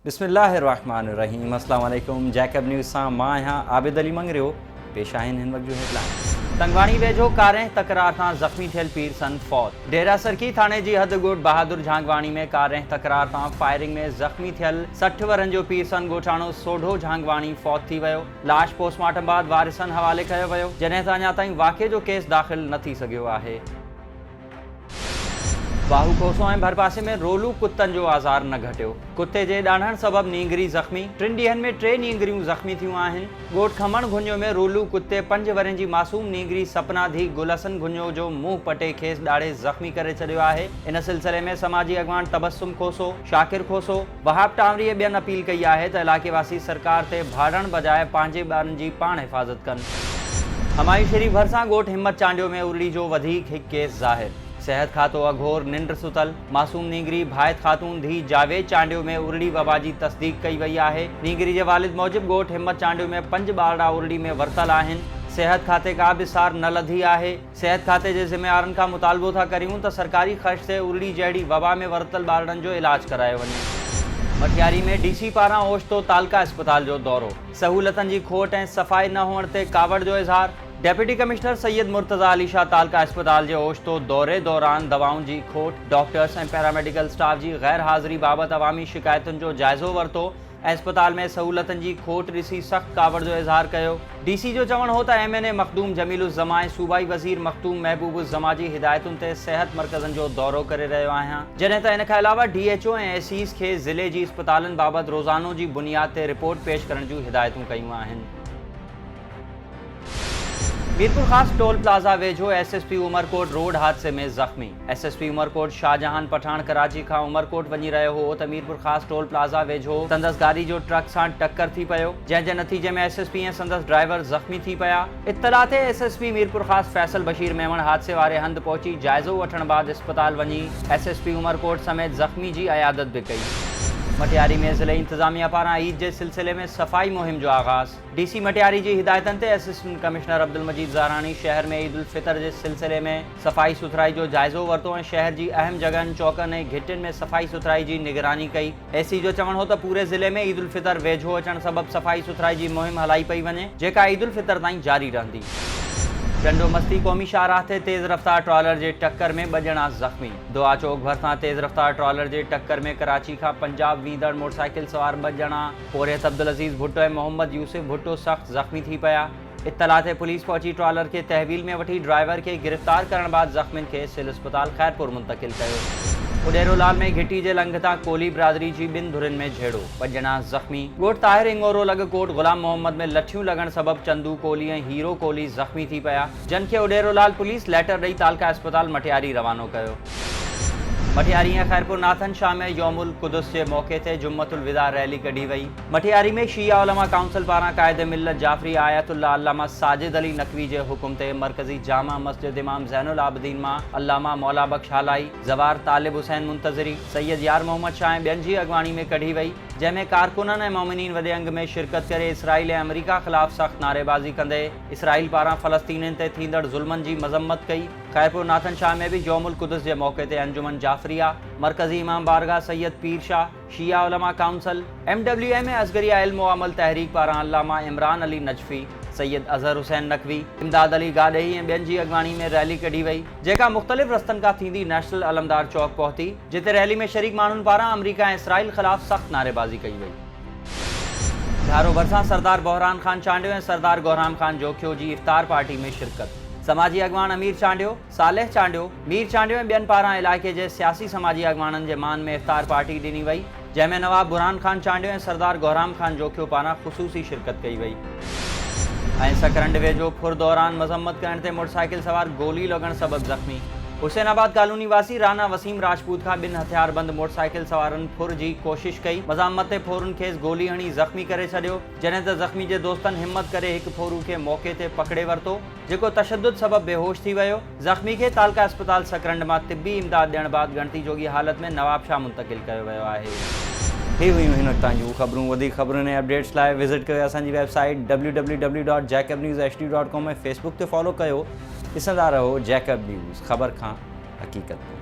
बिस्मिल्लाहिर्रहमानिर्रहीम। अस्सलाम वालेकुम। जैकब न्यूज़ सां मां आहियां आबिद अली मंगरियो। पेश आहिनि हिन वक्त जो हेडलाइंस। तंगवाणी वेझो कारें तकरार सां ज़ख़्मी थियल पीरसन फौत। डेरा सरकी थाने जी हद ॻोठ बहादुर झांगवाणी में कारें तकरार सां फायरिंग में ज़ख़्मी थियल 60 वरनि जो पीरसन ॻोठाणो सोढो झांगवाणी फौत थी वियो। लाश पोस्टमार्टम बाद वारिसनि हवाले कयो वियो, जॾहिं त अञा ताईं वाक़े जो केस दाख़िल न थी सघियो आहे। बाहू कोसो ऐं भरपासे में रोलू कुत्तनि जो आज़ार न घटियो। कुत्ते जे ॾांढण सबबि नींगरी ज़ख़्मी। 3 ॾींहनि में 3 नींगरियूं ज़ख़्मी थियूं आहिनि। ॻोठ खमण घुञो में रोलू कुत्ते 5 वरनि जी मासूम नींगरी सपना धी गुलसन घुञो जो मुंहुं पटे खेसि ॾाढे ज़ख़्मी करे छॾियो आहे। इन सिलसिले में समाजी अॻवान तबस्सुम खोसो, शाकिर खोसो, वहाब टावरीअ ॿियनि अपील कई आहे त इलाइक़े वासी सरकार ते भाड़ण बजाए पंहिंजे ॿारनि जी पाण हिफ़ाज़त कनि। हमायूं शरीफ़ भरिसां ॻोठ हिम्मत चांडियो में उरड़ी जो वधीक हिकु केस ज़ाहिर। सेहत खातो अघोर निंड सुतल। मासूम नींगरी भायत ख़ातून धी जावेद चांडियो में उरड़ी वबा जी तस्दीक कई वई आहे। नींगरी जे वालिद मूजिब ॻोठ हिम्मत चांडियो में 5 ॿारड़ा उरड़ी में वरतल आहिनि। सेहत खाते का बि सार न लधी आहे। सेहत खाते जे ज़िम्मेवारनि खां मुतालबो था करियूं त सरकारी ख़र्च से उरड़ी जहिड़ी वबा में वरतल ॿारड़नि जो इलाज करायो वञे। मटियारी में DC पारां ओचितो तालका अस्पताल जो दौरो। सहूलतनि जी खोट ऐं सफ़ाई न हुअण ते कावड़ जो इज़हार। डेप्यूटी कमिश्नर सैयद मुर्तज़ा अली शाह तालका अस्पताल जे ओचितो दौरे दौरान दवाउनि जी खोट, डॉक्टर्स ऐं पैरामेडिकल स्टाफ जी गैर हाज़िरी बाबति अवामी शिकायतुनि जो जाइज़ो वरितो ऐं अस्पताल में सहूलतनि जी खोट ॾिसी सख़्त कावड़ जो इज़हार कयो। DC जो चवणु हो त MNA मखदूम जमीलुज़्ज़मा ऐं सूबाई वज़ीर मखदूम महबूबुज़्ज़मा जी हिदायतुनि ते सेहत मर्कज़नि जो दौरो करे रहियो आहियां, जॾहिं त इन खां अलावा DHO ऐं ACs खे ज़िले जी अस्पतालनि बाबति रोज़ानो जी बुनियाद ते रिपोर्ट पेश करण जूं हिदायतूं कयूं आहिनि। मीरपुर ख़ास टोल प्लाज़ा वेझो SSP उमरकोट रोड हादसे में ज़ख़्मी। SSP उमरकोट शाहजहान पठान कराची खां उमरकोट वञी रहियो हो त मीरपुर ख़ास टोल प्लाज़ा वेझो संदसि गाॾी जो ट्रक सां टक्कर थी पियो, जंहिं जे नतीजे में SSP ऐं संदसि ड्राइवर ज़ख़्मी थी पिया। इत्तला ते SSP मीरपुर ख़ास फैसल बशीर मेमण हादसे वारे हंधि पहुची जाइज़ो वठण बाद अस्पताल वञी SSP उमरकोट समेत ज़ख़्मी जी अयादत बि कई। मटियारी में ज़िले इंतज़ामिया पारां ईद जे सिलसिले में सफ़ाई मुहिम जो आगाज़। DC मटियारी जी हिदायतनि ते असिस्टेंट कमिश्नर अब्दुल मजीद ज़ारानी शहर में ईद उल फितर जे सिलसिले में सफ़ाई सुथराई जो जाइज़ो वरितो ऐं शहर जी अहम जॻहनि चौकनि ऐं घिटियुनि में सफ़ाई सुथराई जी निगरानी कई। AC जो चवणु हो त पूरे ज़िले में ईद उल फितर वेझो अचण सबबि सफ़ाई सुथराई जी मुहिम हलाई पई वञे, जेका ईद उल फितर ताईं जारी रहंदी। टंडो मस्ती क़ौमी शाहराह ते तेज़ रफ़्तार ट्रॉलर जे टक्कर में 2 ॼणा ज़ख़्मी। दुआ चौक भरिसां तेज़ रफ़्तार ट्रॉलर जे टक्कर में कराची खां पंजाब वींदड़ मोटरसाइकिल सवार 2 ॼणा पोरियत अब्दुल अज़ीज़ भुट्टो ऐं मोहम्मद यूसुफ भुट्टो सख़्त ज़ख़्मी थी पिया। इत्तला ते पुलिस पहुची ट्रॉलर खे तहवील में वठी ड्राइवर खे गिरफ़्तार करण बाद ज़ख़्मियुनि खे सिविल अस्पताल ख़ैरपुर मुंतक़िल कयो। उडेरोलाल में घिटी जे लंघतां कोली बिरादरी जी 2 धुरियुनि में झेड़ो, 2 ॼणा ज़ख़्मी। ॻोठ ताहिर इंगोरो लॻकोट ग़ुलाम मोहम्मद में लठियूं लॻण सबबि चंदू कोली ऐं हीरो कोली ज़ख़्मी थी पिया, जिन खे उडेरोलाल पुलिस लेटर ॾेई तालका अस्पताल मटियारी रवानो कयो। मटियारी ऐं ख़ैरपुर नाथन शाह में यौमुल कुदुस जे मौक़े ते जुम्मतुल विदा रैली कढी वई। मटियारी में शिया उलमा काउंसिल पारां क़ाइद मिल्लत जाफ़री आयतुल्लाह अल्लामा साजिद अली नकवी जे हुकुम ते मरकज़ी जामा मस्जिद इमाम ज़ैनुल आबिदीन मां अल्लामा मौला बख्श हालाई, ज़वार तालिब हुसैन मुंतज़री, सैयद यार मोहम्मद शाह ऐं ॿियनि जी अॻवानी में कढी वई, जंहिंमें कारकुननि ऐं मोमिनीन वॾे अंग में शिरकत करे इसराइल ऐं अमरीका ख़िलाफ़ सख़्त नारेबाज़ी कंदे इसराइल पारां फ़लस्तीनियुनि ते थींदड़ ज़ुल्मनि जी मज़म्मत कई। ख़ैरपुर नाथन शाह में भी यौमुल कुदुस जे मौक़े ते अंजुमन जाफ़रिया, मरकज़ी इमाम बारगाह सैयद पीर शाह, शिया उलमा काउंसिल, MWM असगरिया इल्म व अमल तहरीक पारां अल्लामा इमरान अली नजफ़ी, सैयद अज़हर हुसैन नकवी, इमदाद अली गाॾेही ऐं ॿियनि जी अॻवानी में रैली कढी वई, जेका मुख़्तलिफ़ रस्तनि खां थींदी नेशनल अलमदार चौक पहुती, जिते रैली में शरीक माण्हुनि पारां अमरीका ऐं इसराइल ख़िलाफ़ सख़्त नारेबाज़ी कई वई। झारो भरिसां सरदार बहरान ख़ान चांडियो ऐं सरदार गौराम ख़ान जोखियो जी इफ़्तार पार्टी में शिरकत। समाजी अॻवान अमीर चांडियो, सालेह चांडियो, मीर चांडियो ऐं ॿियनि पारां इलाइक़े जे सियासी समाजी अॻवाननि जे मान में इफ़्तार पार्टी ॾिनी वई, जंहिंमें नवाब बुरहान ख़ान चांडियो ऐं सरदार गौराम ख़ान जोखियो पारां ख़ुसूसी शिरकत कई वई। ऐं सकरंड वेझो फुर दौरान मज़म्मत करण ते मोटरसाइकिल सवार गोली लॻण सबबि ज़ख़्मी। हुसैनाबाद कॉलोनी वासी राना वसीम राजपूत खां 2 हथियारबंद मोटरसाइकिल सवारनि फुर जी कोशिश कई। मज़ामत ते फोरुनि खेसि गोली हणी ज़ख़्मी करे छॾियो, जॾहिं त ज़ख़्मी जे दोस्तनि हिम्मत करे हिकु फोरू खे मौक़े ते पकड़े वरितो, जेको तशद्दुद सबबि बेहोश थी वियो। ज़ख़्मी खे तालका अस्पताल सकरंड मां तिब्बी इमदाद ॾियण बाद ॻणती जोगी हालत में नवाब शाह मुंतक़िल कयो वियो आहे। ही हुयूं हिन वक़्त ताईं ख़बरूं। वधीक ख़बरुनि ऐं अपडेट्स लाइ विज़िट कयो असांजी वेबसाइट www.jacobnewshd.com ऐं फेसबुक ते फॉलो कयो। ॾिसंदा रहो जैकब न्यूज़, ख़बर खां हक़ीक़त में।